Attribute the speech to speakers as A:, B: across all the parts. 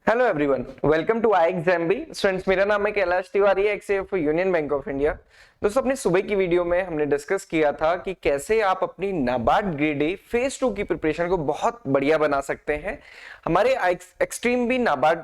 A: Hello everyone, welcome to I exam B. Students, मेरा नाम है कैलाश तिवारी, एक्सएफ यूनियन बैंक ऑफ इंडिया। दोस्तों, अपनी सुबह की वीडियो में हमने डिस्कस किया था कि कैसे आप अपनी नाबार्ड ग्रेड ए फेज 2 की प्रिपरेशन को बहुत बढ़िया बना सकते हैं हमारे एक्सट्रीम बी नाबार्ड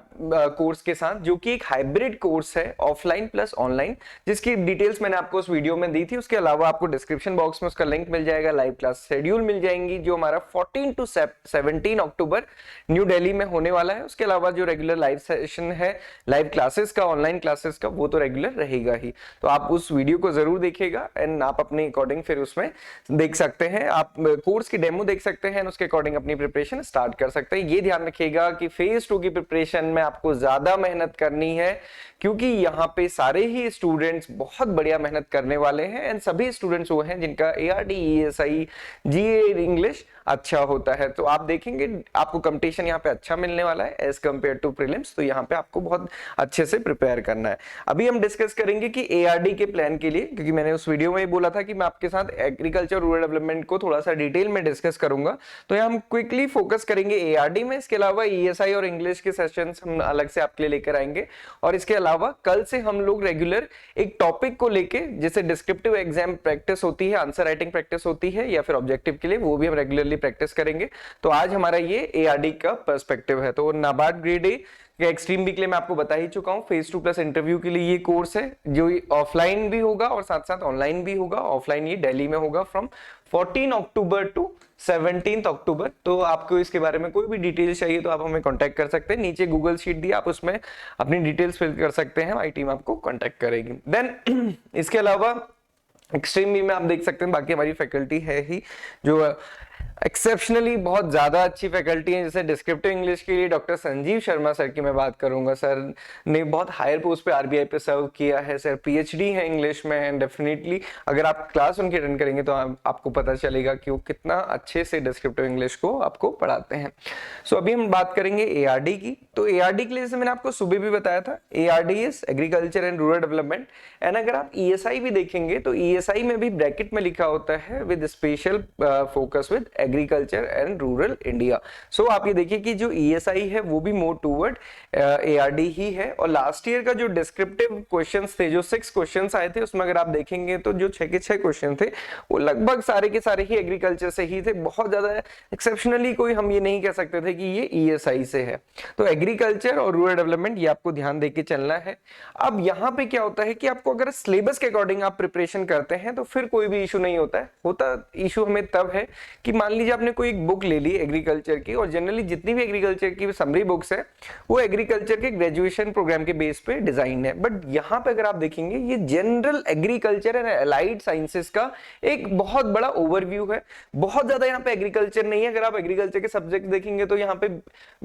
A: कोर्स के साथ, जो कि एक हाइब्रिड कोर्स है ऑफलाइन प्लस ऑनलाइन, जिसकी डिटेल्स मैंने आपको उस वीडियो में दी थी। उसके अलावा आपको डिस्क्रिप्शन बॉक्स में उसका लिंक मिल जाएगा, लाइव क्लास शेड्यूल मिल जाएंगी जो हमारा 14 टू 17 अक्टूबर न्यू दिल्ली में होने वाला है। उसके अलावा जो रेगुलर लाइव सेशन है, लाइव क्लासेस का, ऑनलाइन क्लासेस का, वो तो रेगुलर रहेगा ही। तो आप उस वीडियो को जरूर देखिएगा एंड आप अपने अकॉर्डिंग फिर उसमें देख सकते हैं, आप कोर्स की डेमो देख सकते हैं, उसके अकॉर्डिंग अपनी प्रिपरेशन स्टार्ट कर सकते हैं। ये ध्यान रखिएगा कि फेज 2 की प्रिपरेशन में आपको ज्यादा मेहनत करनी है, क्योंकि यहाँ पे सारे ही स्टूडेंट्स बहुत बढ़िया मेहनत करने वाले हैं एंड सभी स्टूडेंट्स वो हैं जिनका एआरडी, ईएसआई, जीए इंग्लिश अच्छा होता है। तो आप देखेंगे आपको कंपटीशन यहाँ पे अच्छा मिलने वाला है एज कंपेयर टू प्रीलिम्स। तो यहाँ पे आपको बहुत अच्छे से प्रिपेयर करना है। अभी हम डिस्कस करेंगे कि एआरडी के प्लान के लिए, क्योंकि मैंने उस वीडियो में बोला था कि मैं आपके साथ एग्रीकल्चर रूरल डेवलपमेंट को थोड़ा सा डिटेल में डिस्कस करूंगा। तो यहाँ हम क्विकली फोकस करेंगे एआरडी में। इसके अलावा ईएसआई और इंग्लिश के सेशंस हम अलग से आपके लिए लेकर आएंगे। और इसके अलावा कल से हम लोग रेगुलर एक टॉपिक को लेके, जैसे डिस्क्रिप्टिव एग्जाम प्रैक्टिस होती है, आंसर राइटिंग प्रैक्टिस होती है, या फिर ऑब्जेक्टिव के लिए, वो भी हम रेगुलरली प्रैक्टिस करेंगे। तो आज हमारा ये एआरडी का पर्सपेक्टिव है। तो NABARD grade A extreme B के लिए मैं आपको बता ही चुका हूं, फेज 2 प्लस इंटरव्यू के लिए ये कोर्स है, जो ऑफलाइन भी होगा और साथ साथ ऑनलाइन भी होगा। ऑफलाइन ये दिल्ली में होगा फ्रॉम 14 अक्टूबर टू 17 अक्टूबर। तो आपको इसके बारे में कोई भी डिटेल्स चाहिए तो आप हमें कांटेक्ट कर सकते हैं। नीचे गूगल शीट दी, आप उसमें अपनी डिटेल्स फिल कर सकते हैं, हमारी टीम आपको कांटेक्ट करेगी। देन इसके अलावा एक्सट्रीम बी में आप देख सकते हैं बाकी हमारी फैकल्टी है ही, जो एक्सेप्शनली बहुत ज्यादा अच्छी फैकल्टी है। जैसे डिस्क्रिप्टिव इंग्लिश के लिए डॉक्टर संजीव शर्मा सर की मैं बात करूंगा। सर ने बहुत हायर पोस्ट पे आरबीआई पे सर्व किया है। सर पीएचडी है इंग्लिश में एंड डेफिनेटली अगर आप क्लास उनकी अटेंड करेंगे तो आपको पता चलेगा कि वो कितना अच्छे से डिस्क्रिप्टिव इंग्लिश को आपको पढ़ाते हैं। सो अभी हम बात करेंगे एआरडी की। तो एआरडी के लिए जैसे मैंने आपको सुबह भी बताया था, ARD is agriculture and rural development. And अगर आप ईएसआई भी देखेंगे तो ईएसआई में भी ब्रैकेट में लिखा होता है with special focus with agriculture and rural India. So आप ये देखिए कि जो ईएसआई है वो भी मोर टूवर्ड एआरडी ही है। और लास्ट ईयर का जो डिस्क्रिप्टिव क्वेश्चंस थे, जो 6 क्वेश्चंस आए थे, उसमें अगर आप देखेंगे तो जो 6 के 6 क्वेश्चन थे वो लगभग सारे के सारे ही एग्रीकल्चर से ही थे। बहुत ज्यादा एक्सेप्शनली कोई हम ये नहीं कह सकते थे कि ये ईएसआई से है। तो एग्रीकल्चर और रूरल डेवलपमेंट ये आपको ध्यान देके चलना है। अब यहाँ पे क्या होता है कि आपको अगर सिलेबस के अकॉर्डिंग आप प्रिपरेशन करते हैं तो फिर कोई भी इशू नहीं होता है। इशू हमें तब है कि मान लीजिए आपने कोई एक बुक ले ली एग्रीकल्चर की, और जनरली जितनी भी एग्रीकल्चर की समरी बुक्स है वो एग्रीकल्चर के ग्रेजुएशन प्रोग्राम के बेस पे डिजाइन है। बट यहाँ पे अगर आप देखेंगे ये general agriculture and allied sciences का एक बहुत बड़ा ओवरव्यू है। बहुत ज्यादा यहाँ पे एग्रीकल्चर नहीं है। अगर आप एग्रीकल्चर के सब्जेक्ट देखेंगे तो यहाँ पे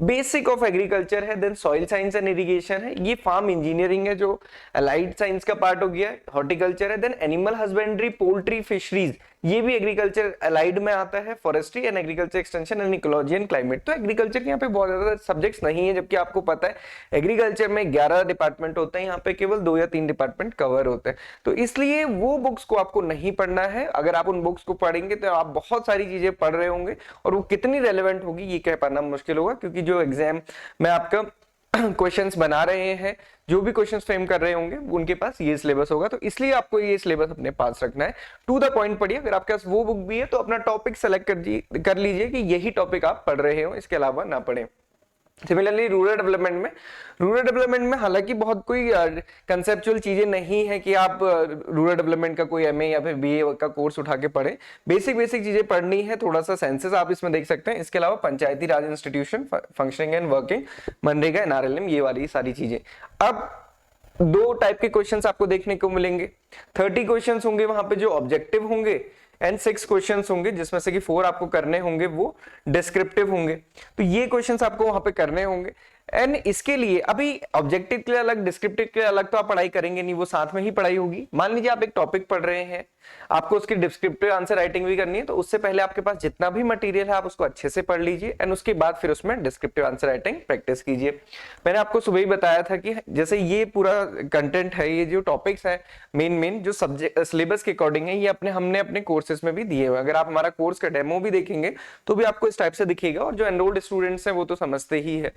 A: बेसिक ऑफ एग्रीकल्चर है, then soil science and irrigation है, ये फार्म इंजीनियरिंग है जो अलाइड साइंस का पार्ट हो गया, हॉर्टिकल्चर है, then animal husbandry, poultry, fisheries, ये भी एग्रीकल्चर अलाइड में आता है, forestry and agriculture extension and ecology and climate. तो एग्रीकल्चर के यहाँ पे बहुत ज्यादा सब्जेक्ट्स नहीं है, जबकि आपको पता है एग्रीकल्चर में 11 डिपार्टमेंट होते हैं, यहाँ पे केवल 2 या 3 डिपार्टमेंट कवर होते हैं। तो इसलिए वो बुक्स को आपको नहीं पढ़ना है। अगर आप उन बुक्स को पढ़ेंगे तो आप बहुत सारी चीजें पढ़ रहे होंगे और वो कितनी रेलेवेंट होगी ये कह पाना मुश्किल होगा, क्योंकि जो एग्जाम में आपका क्वेश्चंस बना रहे हैं, जो भी क्वेश्चंस फ्रेम कर रहे होंगे उनके पास ये सिलेबस होगा। तो इसलिए आपको ये सिलेबस अपने पास रखना है। टू द पॉइंट पढ़िए। अगर आपके पास वो बुक भी है तो अपना टॉपिक सेलेक्ट कर लीजिए कि यही टॉपिक आप पढ़ रहे हो, इसके अलावा ना पढ़ें। सिमिलरली रूरल डेवलपमेंट में हालांकि बहुत कोई कंसेप्चुअल चीजें नहीं है कि आप रूरल डेवलपमेंट का कोई एमए या फिर बीए का कोर्स उठा के पढ़े। बेसिक चीजें पढ़नी है। थोड़ा सा सेंसस आप इसमें देख सकते हैं। इसके अलावा Panchayati Raj institution, functioning and working, MNREGA, NRLM, ये वाली सारी चीजें। अब 2 टाइप के क्वेश्चंस आपको देखने को मिलेंगे। 30 क्वेश्चंस होंगे वहां पे जो ऑब्जेक्टिव होंगे एंड 6 क्वेश्चंस होंगे जिसमें से कि 4 आपको करने होंगे वो डिस्क्रिप्टिव होंगे। तो ये क्वेश्चंस आपको वहां पे करने होंगे। एंड इसके लिए अभी ऑब्जेक्टिव के लिए अलग, डिस्क्रिप्टिव के लिए अलग तो आप पढ़ाई करेंगे नहीं, वो साथ में ही पढ़ाई होगी। मान लीजिए आप एक टॉपिक पढ़ रहे हैं, आपको उसकी डिस्क्रिप्टिव आंसर राइटिंग भी करनी है, तो उससे पहले आपके पास जितना भी मटेरियल है आप उसको अच्छे से पढ़ लीजिए एंड उसके बाद फिर उसमें डिस्क्रिप्टिव आंसर राइटिंग प्रैक्टिस कीजिए। मैंने आपको सुबह ही बताया था कि जैसे ये पूरा कंटेंट है, ये जो टॉपिक्स है मेन जो सब्जेक्ट सिलेबस के अकॉर्डिंग है, ये हमने अपने कोर्सेज में भी दिए हुए। अगर आप हमारा कोर्स का डेमो भी देखेंगे तो भी आपको इस टाइप से दिखेगा, और जो एनरोल्ड स्टूडेंट्स हैं वो तो समझते ही है।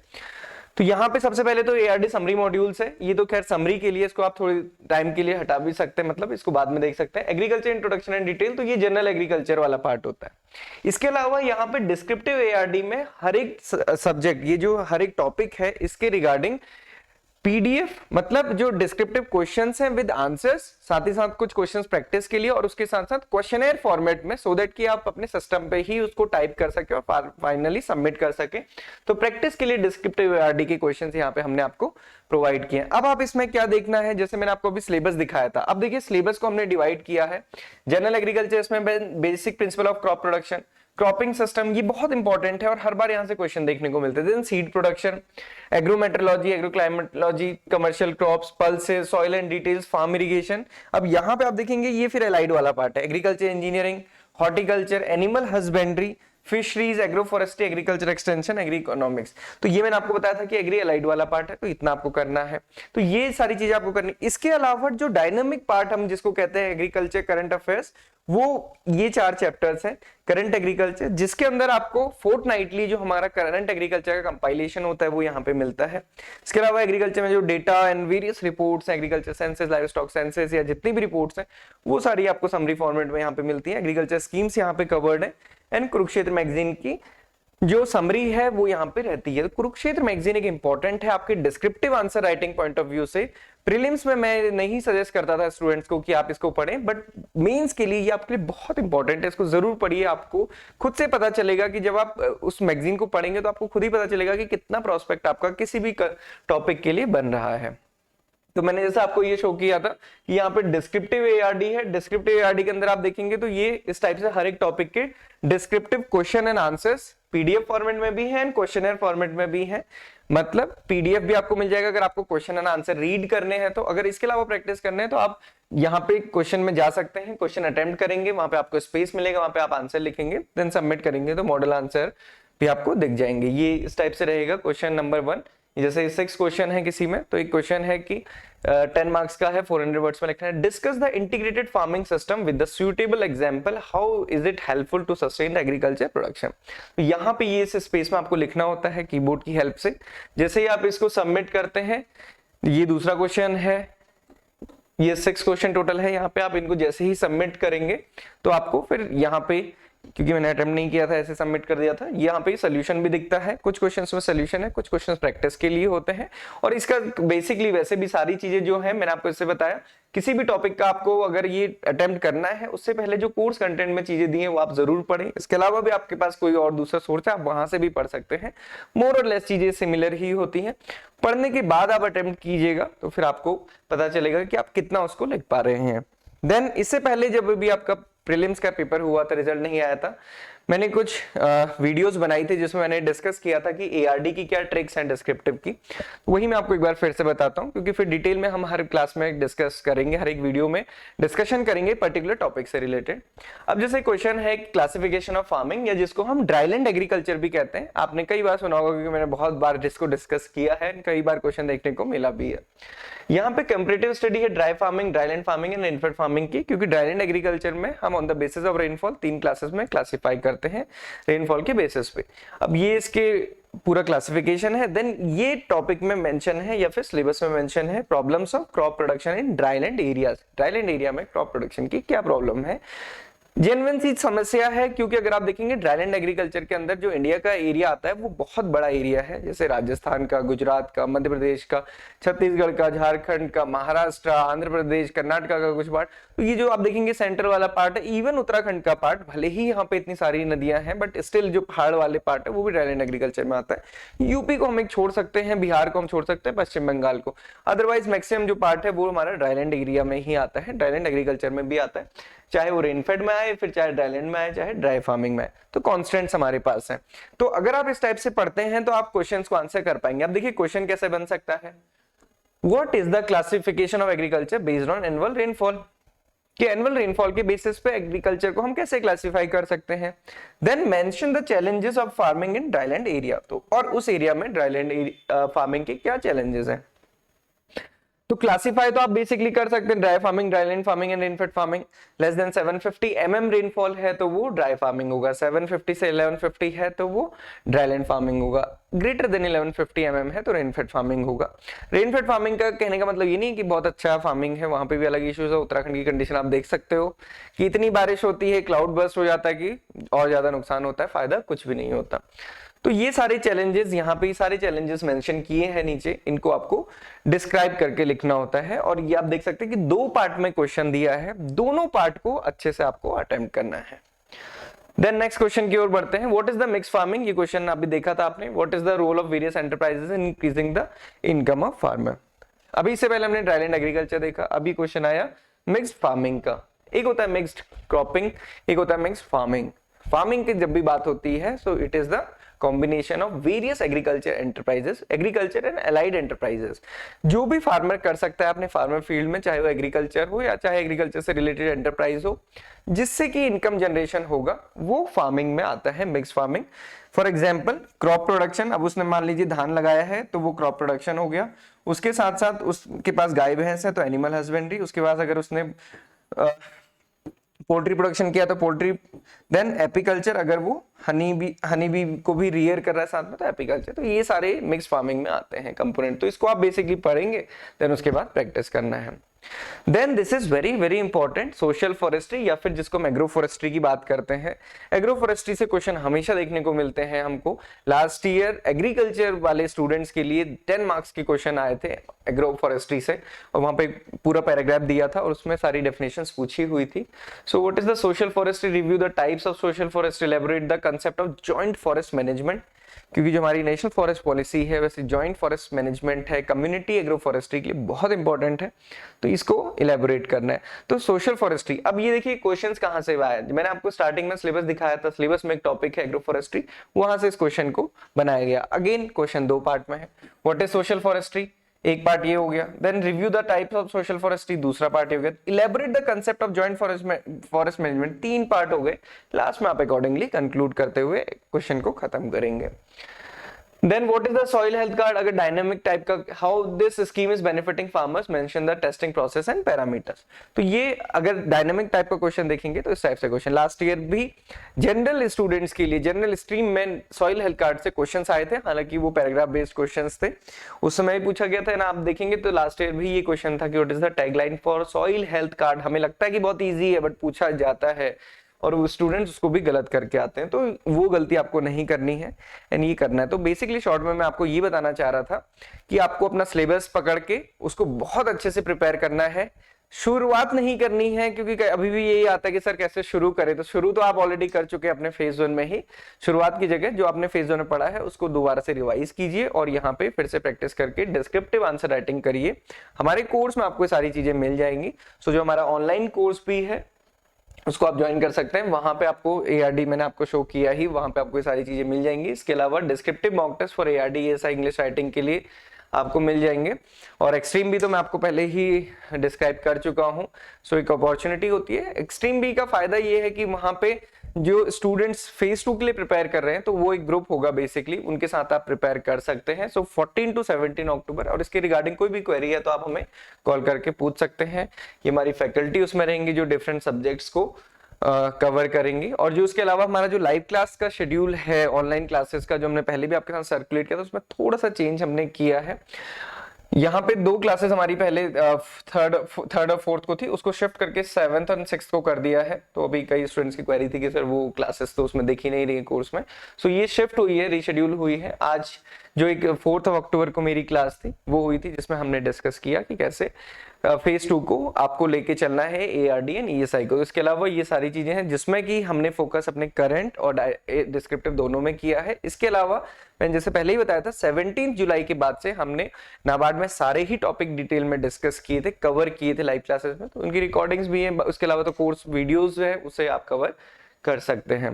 A: तो यहाँ पे सबसे पहले तो एआरडी समरी मॉड्यूल्स है, ये तो खैर समरी के लिए, इसको आप थोड़ी टाइम के लिए हटा भी सकते हैं, मतलब इसको बाद में देख सकते हैं। एग्रीकल्चर इंट्रोडक्शन एंड डिटेल, तो ये जनरल एग्रीकल्चर वाला पार्ट होता है। इसके अलावा यहाँ पे डिस्क्रिप्टिव एआरडी में हर एक सब्जेक्ट, ये जो हर एक टॉपिक है इसके रिगार्डिंग पीडीएफ, मतलब जो डिस्क्रिप्टिव क्वेश्चंस हैं विद आंसर्स, साथ ही साथ कुछ क्वेश्चंस प्रैक्टिस के लिए, और उसके साथ साथ क्वेश्चनर फॉर्मेट में, सो दैट कि आप अपने सिस्टम पे ही उसको टाइप कर सके और फाइनली सबमिट कर सके। तो प्रैक्टिस के लिए डिस्क्रिप्टिव एआरडी के क्वेश्चंस यहाँ पे हमने आपको प्रोवाइड किए हैं। अब आप इसमें क्या देखना है, जैसे मैंने आपको अभी सिलेबस दिखाया था, अब देखिए सिलेबस को हमने डिवाइड किया है। जनरल एग्रीकल्चर, इसमें basic principle of crop production, cropping system, ये बहुत इंपॉर्टेंट है और हर बार यहां से क्वेश्चन देखने को मिलते हैं। Then seed production, agrometeorology, agroclimatology, commercial crops, pulses, soil and details, farm irrigation. अब यहां पे आप देखेंगे ये फिर एलाइड वाला पार्ट है, agriculture engineering, horticulture, animal husbandry, fisheries, agroforestry, agriculture extension, agree economics. तो ये मैंने आपको बताया था कि एग्री एलाइड वाला पार्ट है, तो इतना आपको करना है। तो ये सारी चीजें आपको करनी। इसके अलावा जो डायनामिक पार्ट हम जिसको कहते हैं एग्रीकल्चर करंट अफेयर्स, वो ये 4 चैप्टर्स हैं। करंट एग्रीकल्चर, जिसके अंदर आपको फोर्टनाइटली जो हमारा करंट एग्रीकल्चर का कंपाइलेशन होता है वो यहाँ पे मिलता है। इसके अलावा एग्रीकल्चर में जो data and various reports, agriculture census, live stock census, या जितनी भी रिपोर्ट्स हैं वो सारी आपको समरी फॉर्मेट में यहाँ पे मिलती है। एग्रीकल्चर स्कीम्स यहाँ पे कवर्ड है, एंड कुरुक्षेत्र मैगजीन की जो समरी है वो यहाँ पे रहती है। तो कुरुक्षेत्र मैगजीन एक इंपॉर्टेंट है आपके descriptive answer writing point of view से। प्रीलिम्स में मैं नहीं सजेस्ट करता था स्टूडेंट्स को कि आप इसको पढ़ें, बट मेंस के लिए ये आपके लिए बहुत इंपॉर्टेंट है, इसको जरूर पढ़िए। आपको खुद से पता चलेगा कि जब आप उस मैगजीन को पढ़ेंगे तो आपको खुद ही पता चलेगा कि कितना प्रोस्पेक्ट आपका किसी भी टॉपिक के लिए बन रहा है। तो मैंने जैसे आपको ये शो किया था कि यहाँ पे डिस्क्रिप्टिव एआरडी है। डिस्क्रिप्टिव एआरडी के अंदर आप देखेंगे तो ये इस टाइप से हर एक टॉपिक के descriptive question and answers PDF format में भी है एंड क्वेश्चनर फॉर्मेट में भी है। मतलब पीडीएफ भी आपको मिल जाएगा अगर आपको क्वेश्चन एंड आंसर रीड करने हैं तो। अगर इसके अलावा प्रैक्टिस करने हैं तो आप यहाँ पे क्वेश्चन में जा सकते हैं, क्वेश्चन अटेम्प्ट करेंगे, वहां पे आपको स्पेस मिलेगा, वहां पे आप आंसर लिखेंगे, देन सबमिट करेंगे तो मॉडल आंसर भी आपको दिख जाएंगे। ये इस टाइप से रहेगा। क्वेश्चन नंबर 1, जैसे 6 क्वेश्चन है किसी में, तो एक क्वेश्चन है कि 10 मार्क्स का है, 400 वर्ड्स में लिखना है। Discuss the integrated farming system with the suitable example, how is it helpful to sustain agriculture production. तो यहाँ पे ये इस स्पेस में आपको लिखना होता है कीबोर्ड की हेल्प से। जैसे ही आप इसको सबमिट करते हैं, ये दूसरा क्वेश्चन है, ये 6 क्वेश्चन टोटल है। यहाँ पे आप इनको जैसे ही सबमिट करेंगे तो आपको फिर यहाँ पे, क्योंकि मैंने अटेम्प्ट नहीं किया था, ऐसे सबमिट कर दिया था, यहाँ पे सोल्यूशन भी दिखता है। कुछ क्वेश्चंस में सोल्यूशन है, कुछ क्वेश्चंस प्रैक्टिस के लिए होते हैं। और इसका बेसिकली वैसे भी सारी चीजें जो है मैंने आपको इससे बताया, किसी भी टॉपिक का आपको अगर ये अटेम्प्ट करना है उससे पहले जो कोर्स कंटेंट में चीजें दी हैं वो आप जरूर पढ़ें। इसके अलावा भी आपके पास कोई और दूसरा सोर्स है, आप वहां से भी पढ़ सकते हैं। मोर और लेस चीजें सिमिलर ही होती हैं। पढ़ने के बाद आप अटेम्प्ट कीजिएगा तो फिर आपको पता चलेगा कि आप कितना उसको लिख पा रहे हैं। देन इससे पहले जब भी आपका प्रीलिम्स का पेपर हुआ था, रिजल्ट नहीं आया था, मैंने कुछ वीडियोस बनाई थी जिसमें मैंने डिस्कस किया था कि एआरडी की क्या ट्रिक्स हैं डिस्क्रिप्टिव की। वही मैं आपको एक बार फिर से बताता हूं, क्योंकि फिर डिटेल में हम हर क्लास में डिस्कस करेंगे, हर एक वीडियो में डिस्कशन करेंगे पर्टिकुलर टॉपिक से रिलेटेड। अब जैसे क्वेश्चन है क्लासिफिकेशन ऑफ फार्मिंग, या जिसको हम ड्राईलैंड एग्रीकल्चर भी कहते हैं। आपने कई बार सुना होगा क्योंकि मैंने बहुत बार इसको डिस्कस किया है, कई बार क्वेश्चन देखने को मिला भी है। यहाँ पे कंपैरेटिव स्टडी है dry farming, dryland farming and rainfed farming की, क्योंकि ड्राईलैंड एग्रीकल्चर में हम on the basis of rainfall 3 classes में क्लासिफाई करते हैं, रेनफॉल के बेसिस पे। अब ये इसके पूरा क्लासिफिकेशन है। देन ये टॉपिक में मेंशन है या फिर सिलेबस में मेंशन है problems of crop production in dryland areas. Dryland area में क्रॉप प्रोडक्शन की क्या प्रॉब्लम है, जेन्युइन सी समस्या है। क्योंकि अगर आप देखेंगे ड्राईलैंड एग्रीकल्चर के अंदर जो इंडिया का एरिया आता है वो बहुत बड़ा एरिया है, जैसे राजस्थान का, गुजरात का, मध्य प्रदेश का, छत्तीसगढ़ का, झारखंड का, महाराष्ट्र, आंध्र प्रदेश, कर्नाटक का कुछ पार्ट। तो ये जो आप देखेंगे सेंटर वाला पार्ट है, इवन उत्तराखंड का पार्ट, भले ही यहाँ पे इतनी सारी नदियां हैं बट स्टिल जो पहाड़ वाले पार्ट है वो भी ड्राईलैंड एग्रीकल्चर में आता है। यूपी को हम एक छोड़ सकते हैं, बिहार को हम छोड़ सकते हैं, पश्चिम बंगाल को, अदरवाइज मैक्सिमम जो पार्ट है वो हमारा ड्राईलैंड एरिया में ही आता है, ड्राईलैंड एग्रीकल्चर में भी आता है। चाहे वो रेनफेड में आए, फिर चाहे ड्राईलैंड में आए, चाहे ड्राई फार्मिंग में आए, तो कॉन्स्टेंट्स हमारे पास हैं। तो अगर आप इस टाइप से पढ़ते हैं तो आप क्वेश्चंस को आंसर कर पाएंगे। अब देखिए क्वेश्चन कैसे बन सकता है, what is the classification of agriculture based on annual rainfall, कि एनुअल रेनफॉल के बेसिस पे एग्रीकल्चर को हम कैसे क्लासिफाई कर सकते हैं। Then mention the challenges of farming in dryland area, तो और उस एरिया में ड्राईलैंड फार्मिंग के क्या चैलेंजेस हैं। तो क्लासिफाई तो आप बेसिकली कर सकते हैं dry farming, dryland farming and rainfed farming. Less than 750 rainfall है तो वो ड्राई फार्मिंग होगा, 750 से 1150 है तो वो ड्राईलैंड फार्मिंग होगा, ग्रेटर देन 1150 है तो रेनफेड फार्मिंग होगा। रेनफेड फार्मिंग का कहने का मतलब ये नहीं कि बहुत अच्छा फार्मिंग है, वहां पे भी अलग इश्यूज है। उत्तराखंड की कंडीशन आप देख सकते हो कि इतनी बारिश होती है, क्लाउड बर्स्ट हो जाता है कि और ज्यादा नुकसान होता है, फायदा कुछ भी नहीं होता। तो ये सारे चैलेंजेस, यहाँ पे सारे चैलेंजेस मेंशन किए हैं नीचे, इनको आपको डिस्क्राइब करके लिखना होता है। और ये आप देख सकते हैं कि 2 पार्ट में क्वेश्चन दिया है, दोनों पार्ट को अच्छे से आपको अटेम्प्ट करना है। देन नेक्स्ट क्वेश्चन की ओर बढ़ते हैं। What is the mix farming? ये क्वेश्चन अभी देखा था आपने। What is the role of various enterprises in increasing the income of farmer? अभी इससे पहले हमने ड्राईलैंड एग्रीकल्चर देखा, अभी क्वेश्चन आया मिक्स्ड फार्मिंग का। एक होता है मिक्स्ड क्रॉपिंग, एक होता है मिक्स्ड फार्मिंग। फार्मिंग की जब भी बात होती है so it is the combination of various agriculture enterprises, agriculture and allied enterprises. जो भी फार्मर कर सकता है अपने फार्मर फील्ड में, चाहे वो एग्रीकल्चर हो या चाहे एग्रीकल्चर से रिलेटेड एंटरप्राइज हो, जिससे कि इनकम जनरेशन होगा, वो फार्मिंग में आता है, mix farming. For example crop production, अब उसने मान लीजिए धान लगाया है तो वो क्रॉप प्रोडक्शन हो गया। उसके साथ साथ उसके पास गाय भैंस है तो एनिमल हस्बेंड्री। उसके बाद अगर उसने पोल्ट्री प्रोडक्शन किया तो पोल्ट्री। देन एपीकल्चर, अगर वो हनी बी को भी रियर कर रहा है साथ में तो एपीकल्चर। तो ये सारे मिक्स फार्मिंग में आते हैं कंपोनेंट। तो इसको आप बेसिकली पढ़ेंगे, देन उसके बाद प्रैक्टिस करना है। Then this is very very important, social forestry या फिर जिसको हम एग्रो फॉरेस्ट्री की बात करते हैं। एग्रो फॉरेस्ट्री से क्वेश्चन हमेशा देखने को मिलते हैं हमको। लास्ट ईयर एग्रीकल्चर वाले स्टूडेंट्स के लिए 10 मार्क्स के क्वेश्चन आए थे एग्रो फॉरेस्ट्री से, और वहां पे पूरा पैराग्राफ दिया था और उसमें सारी डेफिनेशंस पूछी हुई थी। So what is the social forestry? Review the types of social forest, elaborate the concept of joint forest management, क्योंकि जो हमारी नेशनल फॉरेस्ट पॉलिसी है वैसे जॉइंट फॉरेस्ट मैनेजमेंट है, कम्युनिटी एग्रो फॉरेस्ट्री के लिए बहुत इंपॉर्टेंट है, तो इसको इलेबोरेट करना है। तो सोशल फॉरेस्ट्री, अब ये देखिए क्वेश्चंस कहां से आया। मैंने आपको स्टार्टिंग में सिलेबस दिखाया था, सिलेबस में एक टॉपिक है एग्रो फॉरेस्ट्री, वहां से इस क्वेश्चन को बनाया गया। अगेन क्वेश्चन 2 पार्ट में है। What is social forestry? एक पार्ट ये हो गया। Then review the types of social forestry, दूसरा पार्ट हो गया। Elaborate the concept of joint forest management, 3 part हो गए। लास्ट में आप अकॉर्डिंगली कंक्लूड करते हुए क्वेश्चन को खत्म करेंगे। Then what is the soil health card? अगर डायनामिक टाइप का, how this scheme is benefiting farmers, mention the testing process and parameters। तो ये अगर डायनामिक टाइप का क्वेश्चन देखेंगे तो इस टाइप से क्वेश्चन लास्ट ईयर भी जनरल स्टूडेंट्स के लिए, जनरल स्ट्रीम में सॉइल हेल्थ कार्ड से क्वेश्चंस आए थे। हालांकि वो पैराग्राफ बेस्ड क्वेश्चंस थे, उस समय भी पूछा गया था ना। आप देखेंगे तो लास्ट ईयर भी ये क्वेश्चन था कि what is the tagline for soil health card. हमें लगता है कि बहुत ईजी है बट पूछा जाता है और वो स्टूडेंट्स उसको भी गलत करके आते हैं, तो वो गलती आपको नहीं करनी है एंड ये करना है। तो बेसिकली शॉर्ट में मैं आपको ये बताना चाह रहा था कि आपको अपना सिलेबस पकड़ के उसको बहुत अच्छे से प्रिपेयर करना है। शुरुआत नहीं करनी है, क्योंकि अभी भी यही आता है कि सर कैसे शुरू करें। तो शुरू तो आप ऑलरेडी कर चुके हैं अपने फेज 1 में ही। शुरुआत की जगह जो आपने फेज 1 में पढ़ा है उसको दोबारा से रिवाइज कीजिए और यहाँ पे फिर से प्रैक्टिस करके डिस्क्रिप्टिव आंसर राइटिंग करिए। हमारे कोर्स में आपको सारी चीजें मिल जाएंगी। सो जो हमारा ऑनलाइन कोर्स भी है उसको आप ज्वाइन कर सकते हैं। वहां पे आपको एआरडी मैंने आपको शो किया ही, वहां पे आपको ये सारी चीजें मिल जाएंगी। इसके अलावा descriptive mock test for ARD ASI English writing के लिए आपको मिल जाएंगे, और एक्सट्रीम बी तो मैं आपको पहले ही डिस्क्राइब कर चुका हूं। सो एक अपॉर्चुनिटी होती है। एक्सट्रीम बी का फायदा ये है कि वहां पे जो स्टूडेंट्स फेज 2 के लिए प्रिपेयर कर रहे हैं तो वो एक ग्रुप होगा बेसिकली, उनके साथ आप प्रिपेयर कर सकते हैं। सो 14 to 17 अक्टूबर, और इसके रिगार्डिंग कोई भी क्वेरी है तो आप हमें कॉल करके पूछ सकते हैं। ये हमारी फैकल्टी उसमें रहेंगी जो डिफरेंट सब्जेक्ट्स को कवर करेंगी। और जो उसके अलावा हमारा जो लाइव क्लास का शेड्यूल है ऑनलाइन क्लासेस का, जो हमने पहले भी आपके साथ सर्कुलेट किया था, उसमें थोड़ा सा चेंज हमने किया है। यहाँ पे 2 क्लासेस हमारी पहले थर्ड और फोर्थ को थी, उसको शिफ्ट करके 7th और 6th को कर दिया है। तो अभी कई स्टूडेंट्स की क्वेरी थी कि सर वो क्लासेस तो उसमें दिख ही नहीं रही है कोर्स में। सो ये शिफ्ट हुई है, रीशेड्यूल हुई है। आज जो एक 4 अक्टूबर को मेरी क्लास थी वो हुई थी, जिसमें हमने डिस्कस किया कि कैसे फेज 2 को आपको लेके चलना है एआरडी एंड ईएसआई को। इसके अलावा ये सारी चीजें हैं जिसमें कि हमने फोकस अपने करंट और डिस्क्रिप्टिव दोनों में किया है। इसके अलावा मैंने जैसे पहले ही बताया था 17 जुलाई के बाद से हमने नाबार्ड में सारे ही टॉपिक डिटेल में डिस्कस किए थे, कवर किए थे लाइव क्लासेस में, तो उनकी रिकॉर्डिंग्स भी हैं। उसके अलावा तो कोर्स वीडियोस है उसे आप कवर कर सकते हैं।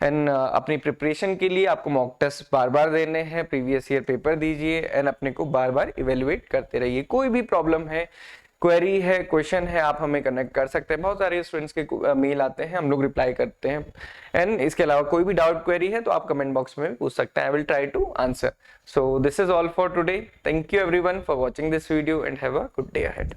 A: एंड अपनी प्रिपरेशन के लिए आपको मॉक टेस्ट बार बार देने हैं, प्रीवियस ईयर पेपर दीजिए एंड अपने को बार बार इवेलुएट करते रहिए। कोई भी प्रॉब्लम है क्वेरी है, क्वेश्चन है, आप हमें कनेक्ट कर सकते हैं। बहुत सारे स्टूडेंट्स के मेल आते हैं, हम लोग रिप्लाई करते हैं। एंड इसके अलावा कोई भी डाउट क्वेरी है तो आप कमेंट बॉक्स में पूछ सकते हैं, I will try to answer. So this is all for today. Thank you everyone for watching this video and have a good day ahead.